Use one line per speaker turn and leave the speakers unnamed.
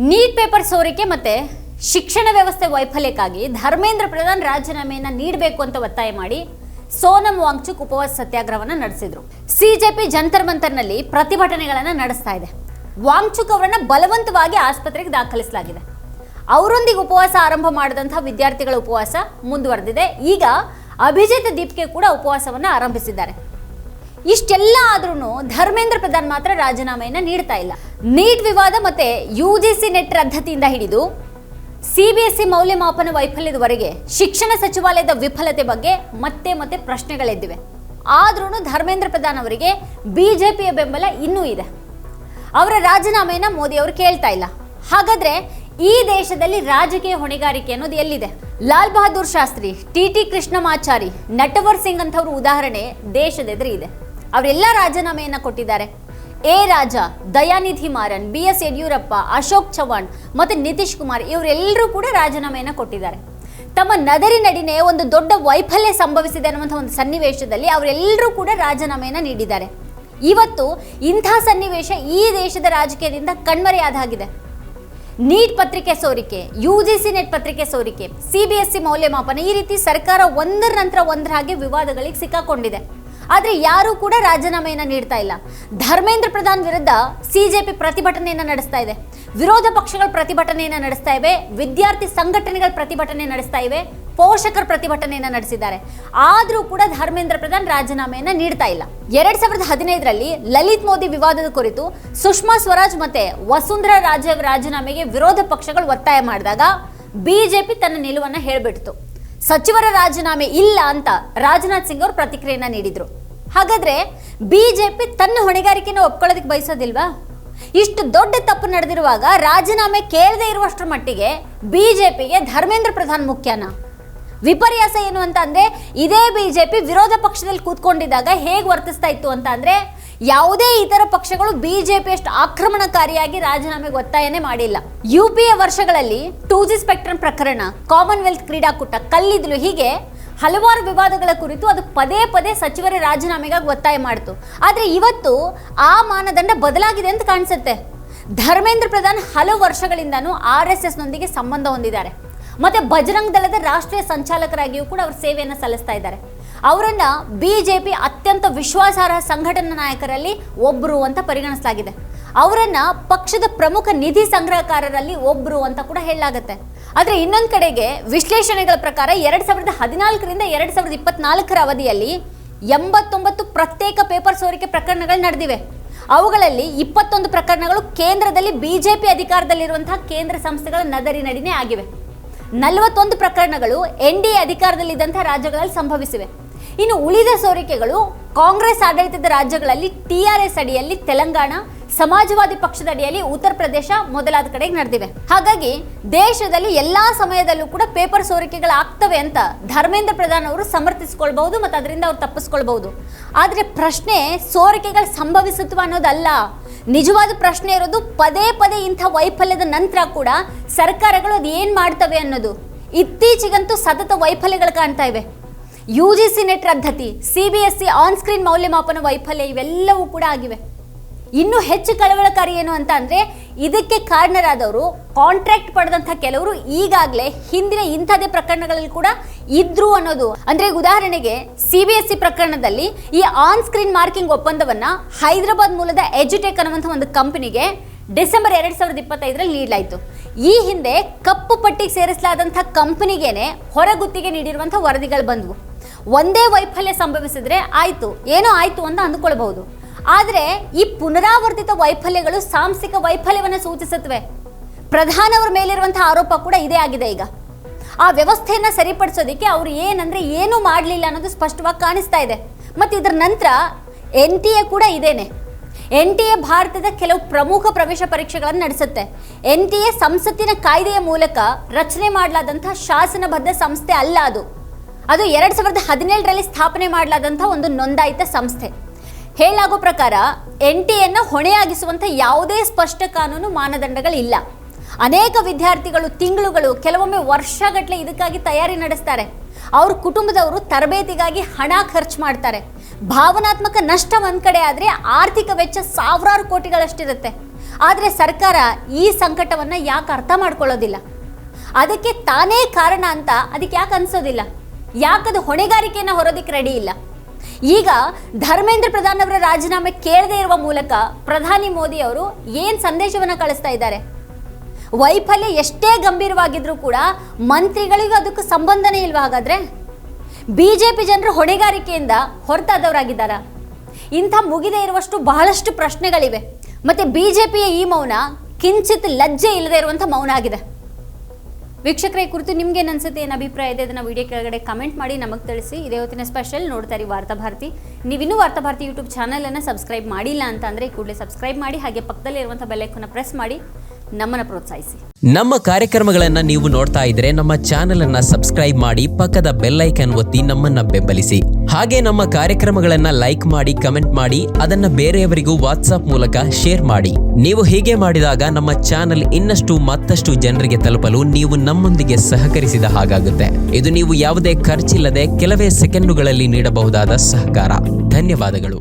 NEET paper ಸೋರಿಕೆ ಮತ್ತೆ ಶಿಕ್ಷಣ ವ್ಯವಸ್ಥೆ ವೈಫಲ್ಯಕ್ಕಾಗಿ ಧರ್ಮೇಂದ್ರ ಪ್ರಧಾನ್ ರಾಜೀನಾಮೆಯನ್ನು ನೀಡಬೇಕು ಅಂತ ಒತ್ತಾಯ ಮಾಡಿ ಸೋನಂ ವಾಂಗ್ಚುಕ್ ಉಪವಾಸ ಸತ್ಯಾಗ್ರಹವನ್ನು ನಡೆಸಿದ್ರು. ಸಿಜೆಪಿ ಜಂತರ್ ಮಂತರ್ನಲ್ಲಿ ಪ್ರತಿಭಟನೆಗಳನ್ನು ನಡೆಸ್ತಾ ಇದೆ. ವಾಂಗ್ಚುಕ್ ಅವರನ್ನ ಬಲವಂತವಾಗಿ ಆಸ್ಪತ್ರೆಗೆ ದಾಖಲಿಸಲಾಗಿದೆ. ಅವರೊಂದಿಗೆ ಉಪವಾಸ ಆರಂಭ ಮಾಡಿದಂತಹ ವಿದ್ಯಾರ್ಥಿಗಳ ಉಪವಾಸ ಮುಂದುವರೆದಿದೆ. ಈಗ ಅಭಿಜಿತ್ ದೀಪ್ಗೆ ಕೂಡ ಉಪವಾಸವನ್ನು ಆರಂಭಿಸಿದ್ದಾರೆ. ಇಷ್ಟೆಲ್ಲ ಆದ್ರೂ ಧರ್ಮೇಂದ್ರ ಪ್ರಧಾನ್ ಮಾತ್ರ ರಾಜೀನಾಮೆಯನ್ನು ನೀಡ್ತಾ ಇಲ್ಲ. ನೀಟ್ ವಿವಾದ ಮತ್ತೆ ಯುಜಿಸಿ ನೆಟ್ ರದ್ದತಿಯಿಂದ ಹಿಡಿದು ಸಿಬಿಎಸ್ಇ ಮೌಲ್ಯಮಾಪನ ವೈಫಲ್ಯದವರೆಗೆ ಶಿಕ್ಷಣ ಸಚಿವಾಲಯದ ವಿಫಲತೆ ಬಗ್ಗೆ ಮತ್ತೆ ಮತ್ತೆ ಪ್ರಶ್ನೆಗಳೆದ್ದಿವೆ. ಆದ್ರೂ ಧರ್ಮೇಂದ್ರ ಪ್ರಧಾನ್ ಅವರಿಗೆ ಬಿಜೆಪಿಯ ಬೆಂಬಲ ಇನ್ನೂ ಇದೆ. ಅವರ ರಾಜೀನಾಮೆಯನ್ನ ಮೋದಿ ಅವರು ಕೇಳ್ತಾ ಇಲ್ಲ. ಹಾಗಾದ್ರೆ ಈ ದೇಶದಲ್ಲಿ ರಾಜಕೀಯ ಹೊಣೆಗಾರಿಕೆ ಅನ್ನೋದು ಎಲ್ಲಿದೆ? ಲಾಲ್ ಬಹದ್ದೂರ್ ಶಾಸ್ತ್ರಿ, ಟಿ ಕೃಷ್ಣಮಾಚಾರಿ, ನಟವರ್ ಸಿಂಗ್ ಅಂತವ್ರ ಉದಾಹರಣೆ ದೇಶದೆದುರು ಇದೆ. ಅವರೆಲ್ಲ ರಾಜೀನಾಮೆಯನ್ನ ಕೊಟ್ಟಿದ್ದಾರೆ. ಎ ರಾಜಾ, ದಯಾನಿಧಿ ಮಾರನ್, BS ಯಡಿಯೂರಪ್ಪ, ಅಶೋಕ್ ಚವ್ಹಾಣ್ ಮತ್ತೆ ನಿತೀಶ್ ಕುಮಾರ್ ಇವರೆಲ್ಲರೂ ಕೂಡ ರಾಜೀನಾಮೆಯನ್ನ ಕೊಟ್ಟಿದ್ದಾರೆ. ತಮ್ಮ ನಡಿನೆ ಒಂದು ದೊಡ್ಡ ವೈಫಲ್ಯ ಸಂಭವಿಸಿದೆ ಅನ್ನುವಂಥ ಒಂದು ಸನ್ನಿವೇಶದಲ್ಲಿ ಅವರೆಲ್ಲರೂ ಕೂಡ ರಾಜೀನಾಮೆಯನ್ನ ನೀಡಿದ್ದಾರೆ. ಇವತ್ತು ಇಂಥ ಸನ್ನಿವೇಶ ಈ ದೇಶದ ರಾಜಕೀಯದಿಂದ ಕಣ್ಮರೆಯಾದ ಹಾಗಿದೆ. ನೀಟ್ ಪತ್ರಿಕೆ ಸೋರಿಕೆ, ಯುಜಿಸಿ ನೆಟ್ ಪತ್ರಿಕೆ ಸೋರಿಕೆ, ಸಿಬಿಎಸ್ಇ ಮೌಲ್ಯಮಾಪನ, ಈ ರೀತಿ ಸರ್ಕಾರ ಒಂದರ ನಂತರ ಒಂದರ ಹಾಗೆ ವಿವಾದಗಳಿಗೆ ಸಿಕ್ಕಾಕೊಂಡಿದೆ. ಆದರೆ ಯಾರೂ ಕೂಡ ರಾಜೀನಾಮೆಯನ್ನು ನೀಡ್ತಾ ಇಲ್ಲ. ಧರ್ಮೇಂದ್ರ ಪ್ರಧಾನ್ ವಿರುದ್ಧ ಸಿಜೆಪಿ ಪ್ರತಿಭಟನೆಯನ್ನು ನಡೆಸ್ತಾ ಇದೆ. ವಿರೋಧ ಪಕ್ಷಗಳು ಪ್ರತಿಭಟನೆಯನ್ನು ನಡೆಸ್ತಾ ಇವೆ. ವಿದ್ಯಾರ್ಥಿ ಸಂಘಟನೆಗಳು ಪ್ರತಿಭಟನೆ ನಡೆಸ್ತಾ ಇವೆ. ಪೋಷಕರು ಪ್ರತಿಭಟನೆಯನ್ನು ನಡೆಸಿದ್ದಾರೆ. ಆದರೂ ಕೂಡ ಧರ್ಮೇಂದ್ರ ಪ್ರಧಾನ್ ರಾಜೀನಾಮೆಯನ್ನು ನೀಡ್ತಾ ಇಲ್ಲ. 2015ರಲ್ಲಿ ಲಲಿತ್ ಮೋದಿ ವಿವಾದದ ಕುರಿತು ಸುಷ್ಮಾ ಸ್ವರಾಜ್ ಮತ್ತೆ ವಸುಂಧರಾ ರಾಜೆ ರಾಜೀನಾಮೆಗೆ ವಿರೋಧ ಪಕ್ಷಗಳು ಒತ್ತಾಯ ಮಾಡಿದಾಗ ಬಿಜೆಪಿ ತನ್ನ ನಿಲುವನ್ನು ಹೇಳಿಬಿಡ್ತು. ಸಚಿವರ ರಾಜೀನಾಮೆ ಇಲ್ಲ ಅಂತ ರಾಜನಾಥ್ ಸಿಂಗ್ ಅವರು ಪ್ರತಿಕ್ರಿಯೆಯನ್ನ ನೀಡಿದ್ರು. ಹಾಗಾದ್ರೆ ಬಿಜೆಪಿ ತನ್ನ ಹೊಣೆಗಾರಿಕೆಯನ್ನು ಒಪ್ಕೊಳ್ಳೋದಕ್ಕೆ ಬಯಸೋದಿಲ್ವಾ? ಇಷ್ಟು ದೊಡ್ಡ ತಪ್ಪು ನಡೆದಿರುವಾಗ ರಾಜೀನಾಮೆ ಕೇಳದೆ ಇರುವಷ್ಟರ ಮಟ್ಟಿಗೆ ಬಿಜೆಪಿಗೆ ಧರ್ಮೇಂದ್ರ ಪ್ರಧಾನ್ ಮುಖ್ಯನಾ? ವಿಪರ್ಯಾಸ ಏನು ಅಂತ ಅಂದ್ರೆ, ಇದೇ ಬಿಜೆಪಿ ವಿರೋಧ ಪಕ್ಷದಲ್ಲಿ ಕೂತ್ಕೊಂಡಿದ್ದಾಗ ಹೇಗೆ ವರ್ತಿಸ್ತಾ ಇತ್ತು ಅಂತ ಅಂದ್ರೆ, ಯಾವುದೇ ಇತರ ಪಕ್ಷಗಳು ಬಿಜೆಪಿ ಅಷ್ಟು ಆಕ್ರಮಣಕಾರಿಯಾಗಿ ರಾಜೀನಾಮೆಗೆ ಒತ್ತಾಯನೇ ಮಾಡಿಲ್ಲ. ಯುಪಿಎ ವರ್ಷಗಳಲ್ಲಿ 2G ಸ್ಪೆಕ್ಟ್ರಮ್ ಪ್ರಕರಣ, ಕಾಮನ್ವೆಲ್ತ್ ಕ್ರೀಡಾಕೂಟ, ಕಲ್ಲಿದ್ದಲು, ಹೀಗೆ ಹಲವಾರು ವಿವಾದಗಳ ಕುರಿತು ಅದು ಪದೇ ಪದೇ ಸಚಿವರ ರಾಜೀನಾಮೆಗಾಗಿ ಒತ್ತಾಯ ಮಾಡಿತು. ಆದರೆ ಇವತ್ತು ಆ ಮಾನದಂಡ ಬದಲಾಗಿದೆ ಅಂತ ಕಾಣಿಸುತ್ತೆ. ಧರ್ಮೇಂದ್ರ ಪ್ರಧಾನ್ ಹಲವು ವರ್ಷಗಳಿಂದನೂ RSSನೊಂದಿಗೆ ಸಂಬಂಧ ಹೊಂದಿದ್ದಾರೆ. ಮತ್ತೆ ಬಜರಂಗ್ ದಳದ ರಾಷ್ಟ್ರೀಯ ಸಂಚಾಲಕರಾಗಿಯೂ ಕೂಡ ಅವರು ಸೇವೆಯನ್ನು ಸಲ್ಲಿಸ್ತಾ ಇದ್ದಾರೆ. ಅವರನ್ನ ಬಿಜೆಪಿ ಅತ್ಯಂತ ವಿಶ್ವಾಸಾರ್ಹ ಸಂಘಟನಾ ನಾಯಕರಲ್ಲಿ ಒಬ್ಬರು ಅಂತ ಪರಿಗಣಿಸಲಾಗಿದೆ. ಅವರನ್ನ ಪಕ್ಷದ ಪ್ರಮುಖ ನಿಧಿ ಸಂಗ್ರಹಕಾರರಲ್ಲಿ ಒಬ್ಬರು ಅಂತ ಕೂಡ ಹೇಳಲಾಗುತ್ತೆ. ಆದರೆ ಇನ್ನೊಂದು ಕಡೆಗೆ ವಿಶ್ಲೇಷಣೆಗಳ ಪ್ರಕಾರ 2014ರಿಂದ 2024ರ ಅವಧಿಯಲ್ಲಿ 89 ಪ್ರತ್ಯೇಕ ಪೇಪರ್ ಸೋರಿಕೆ ಪ್ರಕರಣಗಳು ನಡೆದಿವೆ. ಅವುಗಳಲ್ಲಿ 21 ಪ್ರಕರಣಗಳು ಕೇಂದ್ರದಲ್ಲಿ ಬಿಜೆಪಿ ಅಧಿಕಾರದಲ್ಲಿರುವಂತಹ ಕೇಂದ್ರ ಸಂಸ್ಥೆಗಳ ನಡಿನೇ ಆಗಿವೆ. 41 ಪ್ರಕರಣಗಳು NDA ಅಧಿಕಾರದಲ್ಲಿದ್ದಂತಹ ರಾಜ್ಯಗಳಲ್ಲಿ ಸಂಭವಿಸಿವೆ. ಇನ್ನು ಉಳಿದ ಸೋರಿಕೆಗಳು ಕಾಂಗ್ರೆಸ್ ಆಡಳಿತದ ರಾಜ್ಯಗಳಲ್ಲಿ TRS ಅಡಿಯಲ್ಲಿ ತೆಲಂಗಾಣ, ಸಮಾಜವಾದಿ ಪಕ್ಷದ ಅಡಿಯಲ್ಲಿ ಉತ್ತರ ಪ್ರದೇಶ ಮೊದಲಾದ ಕಡೆಗೆ ನಡೆದಿವೆ. ಹಾಗಾಗಿ ದೇಶದಲ್ಲಿ ಎಲ್ಲಾ ಸಮಯದಲ್ಲೂ ಕೂಡ ಪೇಪರ್ ಸೋರಿಕೆಗಳಾಗ್ತವೆ ಅಂತ ಧರ್ಮೇಂದ್ರ ಪ್ರಧಾನ್ ಅವರು ಸಮರ್ಥಿಸಿಕೊಳ್ಬಹುದು ಮತ್ತು ಅದರಿಂದ ಅವ್ರು ತಪ್ಪಿಸ್ಕೊಳ್ಬಹುದು. ಆದರೆ ಪ್ರಶ್ನೆ ಸೋರಿಕೆಗಳು ಸಂಭವಿಸುತ್ತವ ಅನ್ನೋದಲ್ಲ. ನಿಜವಾದ ಪ್ರಶ್ನೆ ಇರೋದು ಪದೇ ಪದೇ ಇಂಥ ವೈಫಲ್ಯದ ನಂತರ ಕೂಡ ಸರ್ಕಾರಗಳು ಅದು ಏನು ಮಾಡ್ತವೆ ಅನ್ನೋದು. ಇತ್ತೀಚೆಗಂತೂ ಸತತ ವೈಫಲ್ಯಗಳು ಕಾಣ್ತಾ ಇವೆ. ಯುಜಿಸಿ ನೆಟ್ ರದ್ದತಿ, ಸಿಬಿಎಸ್ಇ ಆನ್ ಸ್ಕ್ರೀನ್ ಮೌಲ್ಯಮಾಪನ ವೈಫಲ್ಯ ಇವೆಲ್ಲವೂ ಕೂಡ ಆಗಿವೆ. ಇನ್ನೂ ಹೆಚ್ಚು ಕಳವಳಕಾರಿ ಏನು ಅಂತ ಅಂದರೆ, ಇದಕ್ಕೆ ಕಾರಣರಾದವರು ಕಾಂಟ್ರಾಕ್ಟ್ ಪಡೆದಂಥ ಕೆಲವರು ಈಗಾಗಲೇ ಹಿಂದಿನ ಇಂಥದೇ ಪ್ರಕರಣಗಳಲ್ಲಿ ಕೂಡ ಇದ್ರು ಅನ್ನೋದು. ಅಂದರೆ ಉದಾಹರಣೆಗೆ ಸಿಬಿಎಸ್ಇ ಪ್ರಕರಣದಲ್ಲಿ ಈ ಆನ್ ಸ್ಕ್ರೀನ್ ಮಾರ್ಕಿಂಗ್ ಒಪ್ಪಂದವನ್ನ ಹೈದರಾಬಾದ್ ಮೂಲದ ಎಜುಟೆಕ್ ಅನ್ನುವಂಥ ಒಂದು ಕಂಪನಿಗೆ ಡಿಸೆಂಬರ್ 2025ರಲ್ಲಿ ನೀಡಲಾಯಿತು. ಈ ಹಿಂದೆ ಕಪ್ಪು ಪಟ್ಟಿಗೆ ಸೇರಿಸಲಾದಂಥ ಕಂಪನಿಗೇನೆ ಹೊರಗುತ್ತಿಗೆ ನೀಡಿರುವಂಥ ವರದಿಗಳು ಬಂದವು. ಒಂದೇ ವೈಫಲ್ಯ ಸಂಭವಿಸಿದ್ರೆ ಆಯಿತು, ಏನೋ ಆಯಿತು ಅಂತ ಅಂದುಕೊಳ್ಬಹುದು. ಆದರೆ ಈ ಪುನರಾವರ್ತಿತ ವೈಫಲ್ಯಗಳು ಸಾಂಸ್ಥಿಕ ವೈಫಲ್ಯವನ್ನು ಸೂಚಿಸುತ್ತವೆ. ಪ್ರಧಾನಿ ಅವರ ಮೇಲಿರುವಂತಹ ಆರೋಪ ಕೂಡ ಇದೇ ಆಗಿದೆ. ಈಗ ಆ ವ್ಯವಸ್ಥೆಯನ್ನು ಸರಿಪಡಿಸೋದಕ್ಕೆ ಅವರು ಏನೂ ಮಾಡಲಿಲ್ಲ ಅನ್ನೋದು ಸ್ಪಷ್ಟವಾಗಿ ಕಾಣಿಸ್ತಾ ಇದೆ. ಮತ್ತು ಇದರ ನಂತರ NTA ಕೂಡ ಇದೇನೆ. NTA ಭಾರತದ ಕೆಲವು ಪ್ರಮುಖ ಪ್ರವೇಶ ಪರೀಕ್ಷೆಗಳನ್ನು ನಡೆಸುತ್ತೆ. NTA ಸಂಸತ್ತಿನ ಕಾಯ್ದೆಯ ಮೂಲಕ ರಚನೆ ಮಾಡಲಾದಂತಹ ಶಾಸನಬದ್ಧ ಸಂಸ್ಥೆ ಅಲ್ಲ. ಅದು 2017ರಲ್ಲಿ ಸ್ಥಾಪನೆ ಮಾಡಲಾದಂಥ ಒಂದು ನೋಂದಾಯಿತ ಸಂಸ್ಥೆ. ಹೇಳಾಗೋ ಪ್ರಕಾರ NTAಯನ್ನು ಹೊಣೆಯಾಗಿಸುವಂಥ ಯಾವುದೇ ಸ್ಪಷ್ಟ ಕಾನೂನು ಮಾನದಂಡಗಳಿಲ್ಲ. ಅನೇಕ ವಿದ್ಯಾರ್ಥಿಗಳು ತಿಂಗಳುಗಳು, ಕೆಲವೊಮ್ಮೆ ವರ್ಷಗಟ್ಟಲೆ ಇದಕ್ಕಾಗಿ ತಯಾರಿ ನಡೆಸ್ತಾರೆ. ಅವ್ರ ಕುಟುಂಬದವರು ತರಬೇತಿಗಾಗಿ ಹಣ ಖರ್ಚು ಮಾಡ್ತಾರೆ. ಭಾವನಾತ್ಮಕ ನಷ್ಟ ಒಂದ್ ಕಡೆ ಆದರೆ ಆರ್ಥಿಕ ವೆಚ್ಚ ಸಾವಿರಾರು ಕೋಟಿಗಳಷ್ಟಿರುತ್ತೆ. ಆದರೆ ಸರ್ಕಾರ ಈ ಸಂಕಟವನ್ನು ಯಾಕೆ ಅರ್ಥ ಮಾಡ್ಕೊಳ್ಳೋದಿಲ್ಲ? ಅದಕ್ಕೆ ತಾನೇ ಕಾರಣ ಅಂತ ಅದಕ್ಕೆ ಯಾಕೆ ಅನ್ಸೋದಿಲ್ಲ? ಯಾಕದು ಹೊಣೆಗಾರಿಕೆಯನ್ನು ಹೊರೋದಕ್ಕೆ ರೆಡಿ ಇಲ್ಲ? ಈಗ ಧರ್ಮೇಂದ್ರ ಪ್ರಧಾನ್ ಅವರ ರಾಜೀನಾಮೆ ಕೇಳದೇ ಇರುವ ಮೂಲಕ ಪ್ರಧಾನಿ ಮೋದಿ ಅವರು ಏನು ಸಂದೇಶವನ್ನು ಕಳಿಸ್ತಾ ಇದ್ದಾರೆ? ವೈಫಲ್ಯ ಎಷ್ಟೇ ಗಂಭೀರವಾಗಿದ್ರೂ ಕೂಡ ಮಂತ್ರಿಗಳಿಗೂ ಅದಕ್ಕೂ ಸಂಬಂಧನೇ ಇಲ್ವಾ? ಹಾಗಾದ್ರೆ ಬಿಜೆಪಿ ಜನರು ಹೊಣೆಗಾರಿಕೆಯಿಂದ ಹೊರತಾದವರಾಗಿದ್ದಾರಾ? ಇಂಥ ಮುಗಿದೇ ಇರುವಷ್ಟು ಬಹಳಷ್ಟು ಪ್ರಶ್ನೆಗಳಿವೆ. ಮತ್ತೆ ಬಿಜೆಪಿಯ ಈ ಮೌನ ಕಿಂಚಿತ್ ಲಜ್ಜೆ ಇಲ್ಲದೆ ಇರುವಂಥ ಮೌನ ಆಗಿದೆ. ವೀಕ್ಷಕರೇ, ಕುರಿತು ನಿಮ್ಗೇನು ಅನ್ಸುತ್ತೆ, ಏನು ಅಭಿಪ್ರಾಯ ಇದೆ ಅದನ್ನು ವಿಡಿಯೋ ಕೆಳಗಡೆ ಕಮೆಂಟ್ ಮಾಡಿ ನಮಗೆ ತಿಳಿಸಿ. ಇದೇ ಹೊತ್ತಿನ ಸ್ಪೆಷಲ್ ನೋಡ್ತಾ ಇರಿ ವಾರ್ತಾಭಾರತಿ. ನೀವಿನ್ನೂ ವಾರ್ತಾಭಾರತಿ ಯೂಟ್ಯೂಬ್ ಚಾನಲನ್ನು ಸಬ್ಸ್ಕ್ರೈಬ್ ಮಾಡಿಲ್ಲ ಅಂತ ಅಂದರೆ ಕೂಡಲೇ ಸಬ್ಸ್ಕ್ರೈಬ್ ಮಾಡಿ, ಹಾಗೆ ಪಕ್ಕದಲ್ಲಿ ಇರುವಂಥ ಬೆಲ್ ಐಕಾನ್ ಪ್ರೆಸ್ ಮಾಡಿ ನಮ್ಮನ್ನು ಪ್ರೋತ್ಸಾಹಿಸಿ.
ನಮ್ಮ ಕಾರ್ಯಕ್ರಮಗಳನ್ನು ನೀವು ನೋಡ್ತಾ ಇದ್ರೆ ನಮ್ಮ ಚಾನೆಲ್ ಅನ್ನ ಸಬ್ಸ್ಕ್ರೈಬ್ ಮಾಡಿ, ಪಕ್ಕದ ಬೆಲ್ ಐಕಾನ್ ಒತ್ತಿ ನಮ್ಮನ್ನ ಬೆಂಬಲಿಸಿ. ಹಾಗೆ ನಮ್ಮ ಕಾರ್ಯಕ್ರಮಗಳನ್ನ ಲೈಕ್ ಮಾಡಿ, ಕಮೆಂಟ್ ಮಾಡಿ, ಅದನ್ನ ಬೇರೆಯವರಿಗೂ ವಾಟ್ಸ್ಆಪ್ ಮೂಲಕ ಶೇರ್ ಮಾಡಿ. ನೀವು ಹೀಗೆ ಮಾಡಿದಾಗ ನಮ್ಮ ಚಾನೆಲ್ ಇನ್ನಷ್ಟು ಮತ್ತಷ್ಟು ಜನರಿಗೆ ತಲುಪಲು ನೀವು ನಮ್ಮೊಂದಿಗೆ ಸಹಕರಿಸಿದ ಹಾಗಾಗುತ್ತೆ. ಇದು ನೀವು ಯಾವುದೇ ಖರ್ಚಿಲ್ಲದೆ ಕೆಲವೇ ಸೆಕೆಂಡುಗಳಲ್ಲಿ ನೀಡಬಹುದಾದ ಸಹಕಾರ. ಧನ್ಯವಾದಗಳು.